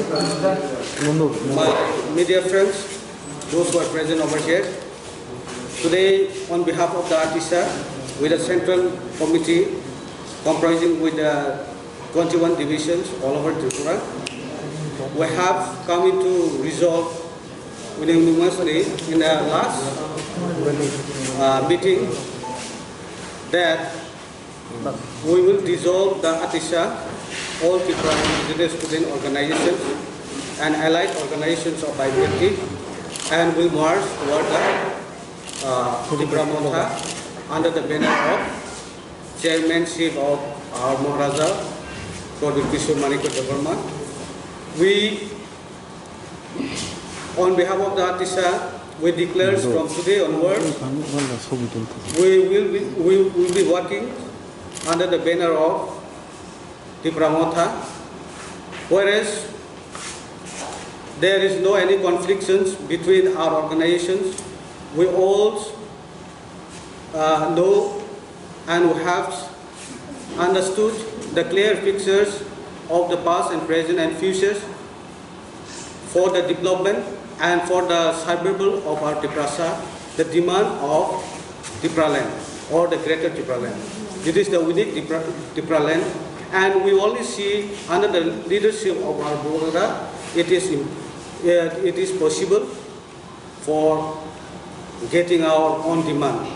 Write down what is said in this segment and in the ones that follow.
My media friends, those who are present over here, today on behalf of the ATISA, with a central committee comprising with 21 divisions all over Tripura, we have come into resolve unanimously in the last meeting that we will dissolve the ATISA, all Tripura indigenous student organizations and allied organizations of IPFT, and will march toward the Tripura Montha under the banner of chairmanship of our Maharaja, Pradip Kishore Manikya Devarma. We, on behalf of the ATISA, we declare from today onwards, we will be working under the banner of Tripura Montha, whereas there is no any conflicts between our organizations. We all know and we have understood the clear pictures of the past and present and futures for the development and for the survival of our Triprasa, the demand of Tripura land or the greater Tripura land. This is the unique Tripura land, and we only see under the leadership of our Maharaja, it is possible for getting our own demand.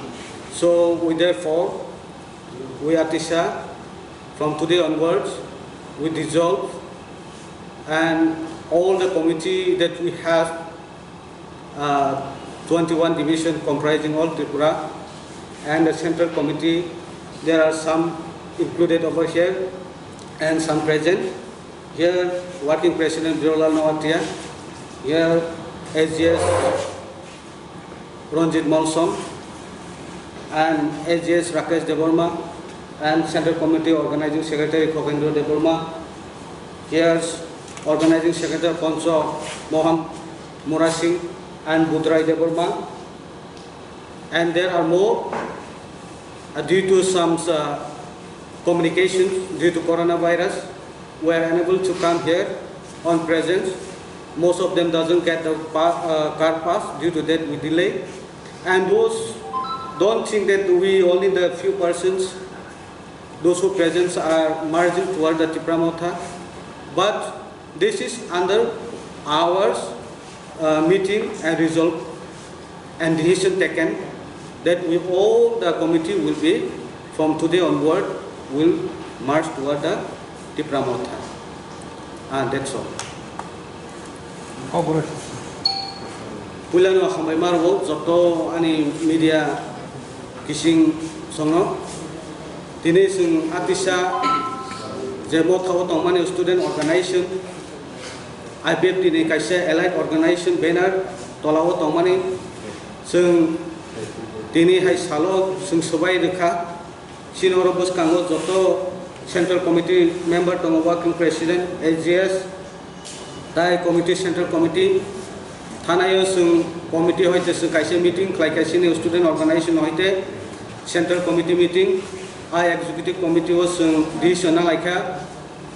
So we therefore, we ATISA, from today onwards, we dissolve, and all the committee that we have, 21 division comprising all Tripura, and the central committee, there are some included over here and some present. Here, working president Birolal Nawatia, here SGS Ranjit Malsom, and SGS Rakesh Devarma, and Central Committee Organizing Secretary Khokendra Devarma. Here's Organizing Secretary Poncho Moham Murasing and Budrai Devarma. And there are more due to some communications due to coronavirus. We are unable to come here on presence. Most of them doesn't get the car pass, due to that we delay. And those don't think that we only the few persons, those who present are marching toward the Tripura Montha. But this is under our meeting and resolve and decision taken that we all the committee will be from today onward will march toward the Tripura Montha. And that's all. Pulano hamai marwo joto ani media kising songo tini sing ATISA jemo thawo tongmani student organization IPFT ni kaisa allied organization banner tolawo tongmani sing tini hai salo sing sobai rekha sinoro buskango joto central committee member tongo working president SGS Dai committee central committee Thanayo sung committee hoite sung kaise meeting like kaise ni student organization hoite central committee meeting I executive committee was sung decision like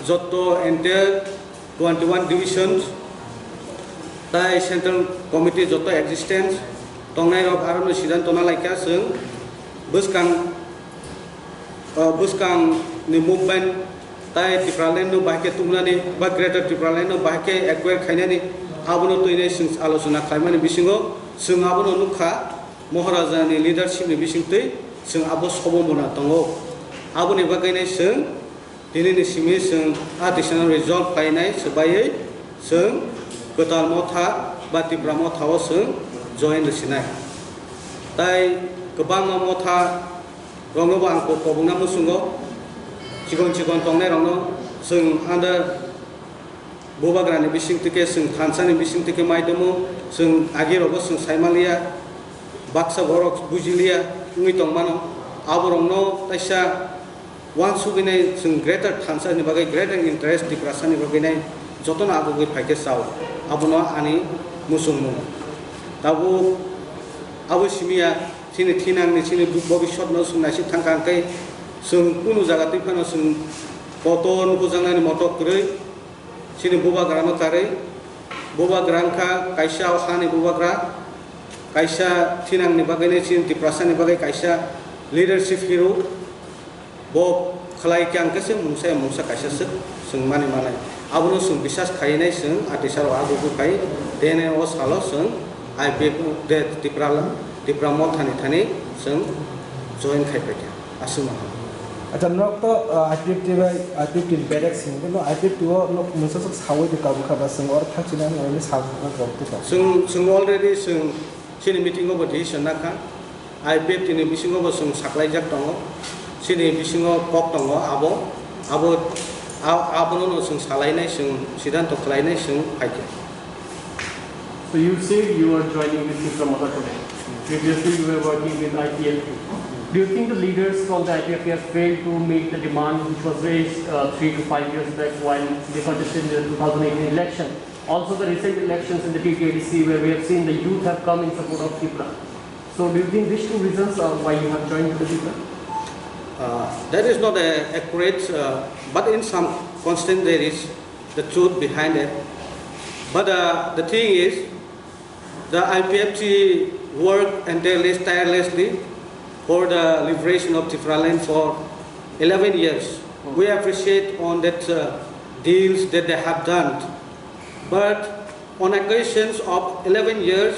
joto entire 21 divisions Dai central committee joto existence tongnai ro arono sidanto na like sung buskang ni movement Tai Tripura land no bahke tumnani ba greater Tripura land no bahke acquire khainani abono toine sing alosona khaimani bisingo sing abono nukha Maharaja ni leadership ni bisingtei sing abo sobo mona tongo aboni bagainai sing dini ni simi sing ATISA resolve kainai sebagai sing Gotal Montha ba Tripura Montha o sing join resinai Tai kebang Montha rongo ba angko kobungna musungo Cikon tongnai rongno sing under bobagrani bising tike sing thansani bising tike maidemo sing agirobo sing saimalia baksa borok bujilia ngi tongmano aborongno taisa wan subinai sing greater thansani bagai greater interest dikrasani bagai jotona abu phaike saw abono ani musungmo tabu abu simia sini thinang ni sini bobishot no sing nasi thangkangkai sung kuno jaga tipano sung koton bujangani motok krei sini bubagra no kare bubagra ka kaisa khani bubagra kaisa thinang ni bagane sin Tiprasa ni bagai kaisa leadership hero bo khlai kyang ka se mungsa kaisa sung mani manai abono sung bisas khainai sung atisaro agu ku kai dene o salo sung IPF de Tipramol thani sung join khai pa kya asuma acha nok to IPF bedak sing no IPF to no musa sak sawi de ka ba sing or thachina no ni sa ka to sung already sung sini meeting over di sanaka IPF tini bisingo bo sung saklai jak tongo sini bisingo kok tongo abo no sung salai nai sung sidanto khlai nai sung paikya. So you said you are joining with Tipramota today. Previously you were working with IPF. Do you think the leaders from the IPF have failed to meet the demand which was raised 3 to 5 years back while they contested in the 2018 election? Also the recent elections in the TTADC where we have seen the youth have come in support of Tipra. So do you think these two reasons are why you have joined the Tipra? That is not accurate, but in some constant there is the truth behind it. But the thing is, the IPFT worked tirelessly for the liberation of Tipraland for 11 years. We appreciate on that deals that they have done. But on occasions of 11 years,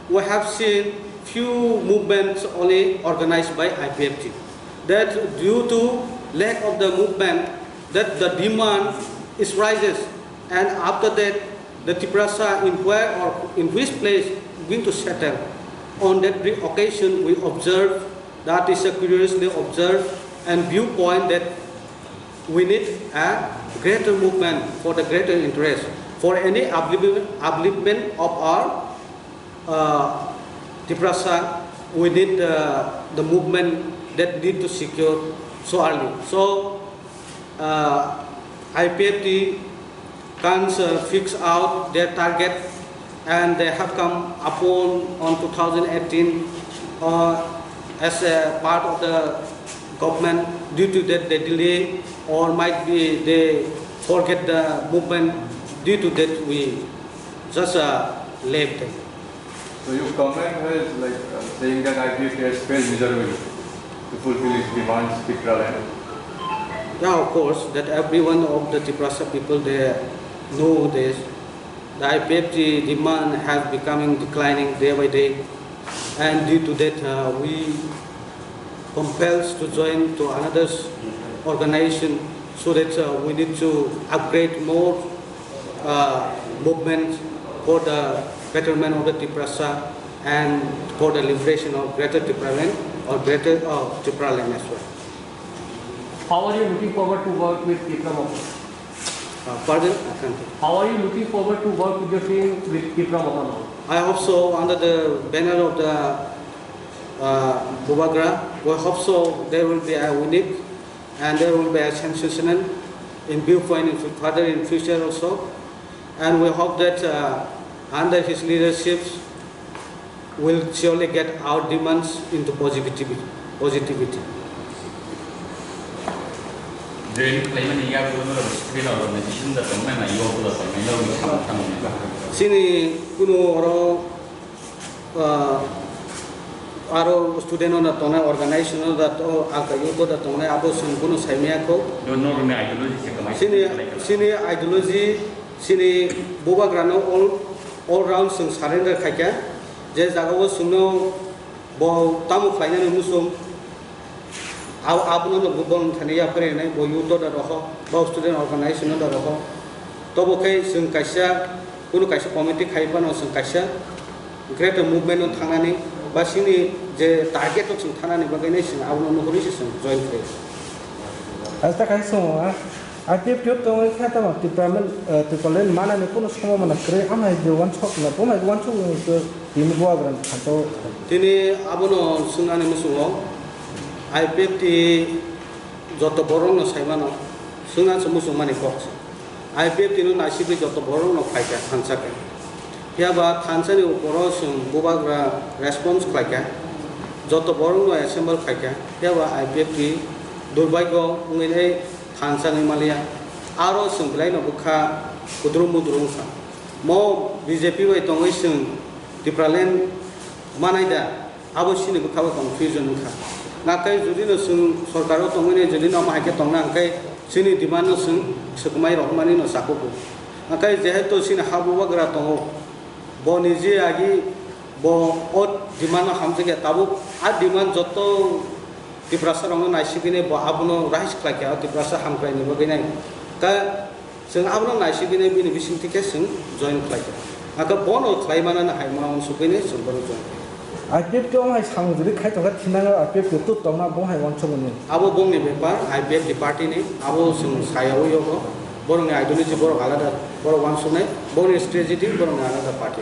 we have seen few movements only organized by IPFT. That due to lack of the movement, that the demand is rises, and after that, the Tiprasa in where or in which place going to settle. On that occasion, we observe, that is a curiously observed and viewpoint that we need a greater movement for the greater interest. For any upliftment of our Tiprasa, we need the movement that need to secure so early. So IPFT can fix out their target, and they have come upon on 2018 as a part of the government. Due to that they delay, or might be they forget the movement. Due to that we just left. So your comment was like saying that IPF has failed miserably to fulfill its demands, Tipraland. Yeah, of course, that every one of the Tiprasa people they know this. The IPFT demand has becoming declining day by day, and due to that we compelled to join to another organization, so that we need to upgrade more movement for the betterment of the Tiprasa and for the liberation of greater Tipraland or greater Tipraland as well. How are you looking forward to work with Tipramota? Pardon? I can't. How are you looking forward to work with your team with Tipramota now? I hope so, under the banner of the Bubagra, we hope so there will be a unique and there will be a sensational in viewpoint further in future also. And we hope that under his leadership will surely get our demands into positivity. Sini kuno aro student on the tona organization that akayo da tona abo sun kuno saimia ko sini ideology sini Bubagra no all round sun surrender khaika je jagao sunno bo tamu khlaina musum abno no bubon thania pare nai bo yuto da roho bo student organization da roho to bo kai sun kaisa kuno kaisa committee khaipa no sun kaisa greater movement on thanani ba sini je target to sun thanani ba gainai sun abno no hori sun join kre asta kaiso IPF to khata ma Tipraland mana ne kuno somo mana kre amai je one shot na po mai one shot to tim Bubagra khato tini abono sunani musumo IPFT joto borong no saimano sungan semusung mani kok IPFT no nasibi joto borong no khaika thansake piaba thansani uporo sung Bubagra response khaika joto borong no assemble khaika piaba IPFT durbaigo ngine thansani malia aro sung blai no bukha kudrum mudrum sa mo BJP bai tongai sung Tipraland manai da abo sini bukhawa confusion kha nakai judi no sung sarkaro tongai judi no mahake tongna angkai sini demand no sung sukumai rohmani no sakupu nakai jehetu sini habu wagra tongo bo nije agi bo ot demand no hamjege tabu a demand joto Tiprasa rong naisibine bo abuno rahis klakya Tiprasa hamkai ni bagai nai ka sung abuno naisibine bini bising tike sung join klakya aka bono klaimana na haimana on supine sung bono join IPF to mai sang juri khai to thina IPF to tongna bo hai wan chobone abo bong ni bepar IPF di party ni abo sung sayawo yogo borong ideology borong alada borong wan sunai borong strategy borong alada party